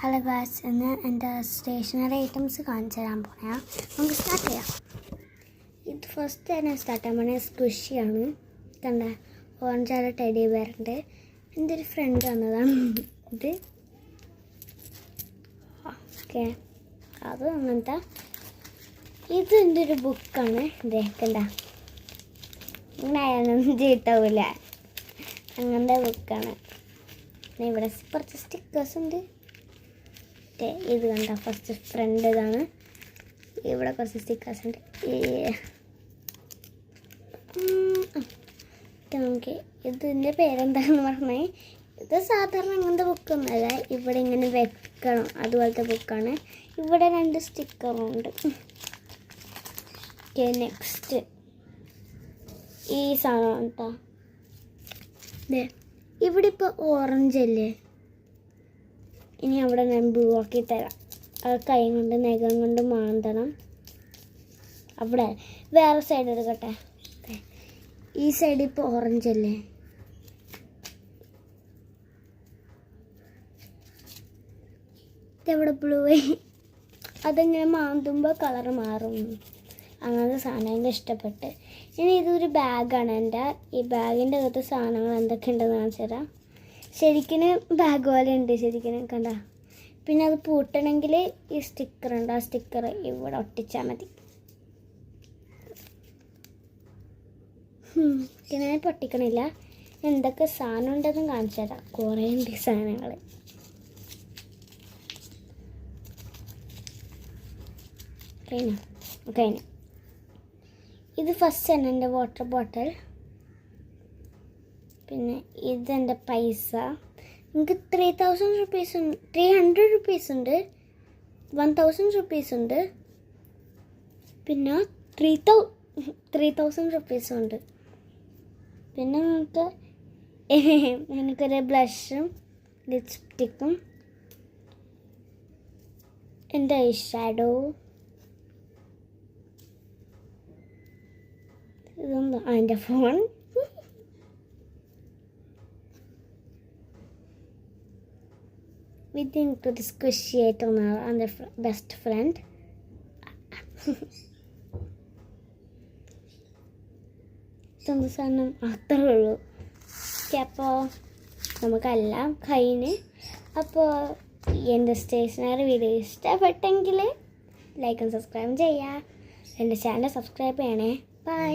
Hello guys, ഇന്ന് എൻ്റെ stationery items കാണിച്ചു തരാൻ പോയാൽ നമുക്ക് സ്റ്റാർട്ട് ചെയ്യാം. ഇത് ഫസ്റ്റ് തന്നെ സ്റ്റാർട്ട് ചെയ്യാൻ പോണേ സ്ക്വിഷിയാണ്. കണ്ട ഓറഞ്ചാറ് ടെഡി ബെയറുണ്ട്. എൻ്റെ ഒരു ഫ്രണ്ട് വന്നതാണ് ഇത്. ഓക്കെ, അത് അങ്ങനത്തെ ഇത് എൻ്റെ ഒരു ബുക്കാണ്. ഇതേ കണ്ട, ഇങ്ങനെ ആയാലൊന്നും ചീത്താവില്ല, അങ്ങനത്തെ ബുക്കാണ്. പിന്നെ ഇവിടെ കുറച്ച് സ്റ്റിക്കേഴ്സ് ഉണ്ട്. ഇത് കണ്ട ഫസ്റ്റ് ഫ്രണ്ട് ഇതാണ്. ഇവിടെ കുറച്ച് സ്റ്റിക്കേഴ്സ് ഉണ്ട്. ഓക്കെ, ഇതിൻ്റെ പേരെന്താണെന്ന് പറഞ്ഞാൽ ഇത് സാധാരണ അങ്ങനത്തെ ബുക്കൊന്നുമല്ല. ഇവിടെ ഇങ്ങനെ വെക്കണം അതുപോലത്തെ ബുക്കാണ്. ഇവിടെ 2 സ്റ്റിക്കറുണ്ട്. ഓക്കെ, നെക്സ്റ്റ് ഈ സാധനം കേട്ടോ. ഇവിടെ ഇപ്പോൾ ഓറഞ്ച് അല്ലേ, ഇനി അവിടെ ഞാൻ ബ്ലൂക്കി തരാം. അത് കൈ കൊണ്ട് നഖം കൊണ്ട് മാന്തണം. അവിടെ വേറെ സൈഡ് എടുക്കട്ടെ. ഈ സൈഡ് ഇപ്പോൾ ഓറഞ്ച് അല്ലേ, ഇതെവിടെ ബ്ലൂ ആയി. അതെങ്ങനെ മാന്തുമ്പോൾ കളർ മാറും. അങ്ങനത്തെ സാധനം എനിക്ക് ഇഷ്ടപ്പെട്ട്. ഇനി ഇതൊരു ബാഗാണ് എൻ്റെ. ഈ ബാഗിൻ്റെ അകത്ത് സാധനങ്ങൾ എന്തൊക്കെ ഉണ്ടെന്ന് കാണിച്ചു തരാം. ശരിക്കും ബാഗ് പോലെ ഉണ്ട് ശരിക്കും, കണ്ട. പിന്നെ അത് പൂട്ടണമെങ്കിൽ ഈ സ്റ്റിക്കർ ഉണ്ട്. ആ സ്റ്റിക്കർ ഇവിടെ ഒട്ടിച്ചാൽ മതി. പിന്നെ പൊട്ടിക്കണില്ല. എന്തൊക്കെ സാധനം ഉണ്ടെന്നും കാണിച്ചു തരാം. കുറേ ഉണ്ട് സാധനങ്ങൾ. കഴിഞ്ഞു. ഇത് ഫസ്റ്റ് തന്നെ എൻ്റെ വാട്ടർ ബോട്ടിൽ. പിന്നെ ഇതെൻ്റെ പൈസ. എനിക്ക് 3000 റുപ്പീസ് ഉണ്ട്, 300 റുപ്പീസ് ഉണ്ട്, 1000 റുപ്പീസ് ഉണ്ട്, പിന്നെ 3000 റുപ്പീസ് ഉണ്ട്. പിന്നെ എനിക്കൊരു ബ്ലഷും ലിപ്സ്റ്റിക്കും എൻ്റെ ഐ ഷാഡോ. ഇതൊന്നും എൻ്റെ phone. We think to discussiate on our best friend. ഇതൊന്നും സാധനം അത്രേ ഉള്ളൂ. ഓക്കെ, അപ്പോൾ നമുക്കെല്ലാം കഴിഞ്ഞ്. അപ്പോൾ എൻ്റെ സ്റ്റേഷനറി വീഡിയോ ഇഷ്ടപ്പെട്ടെങ്കിൽ ലൈക്കും സബ്സ്ക്രൈബും ചെയ്യുക. എൻ്റെ ചാനൽ സബ്സ്ക്രൈബ് ചെയ്യണേ. ബൈ.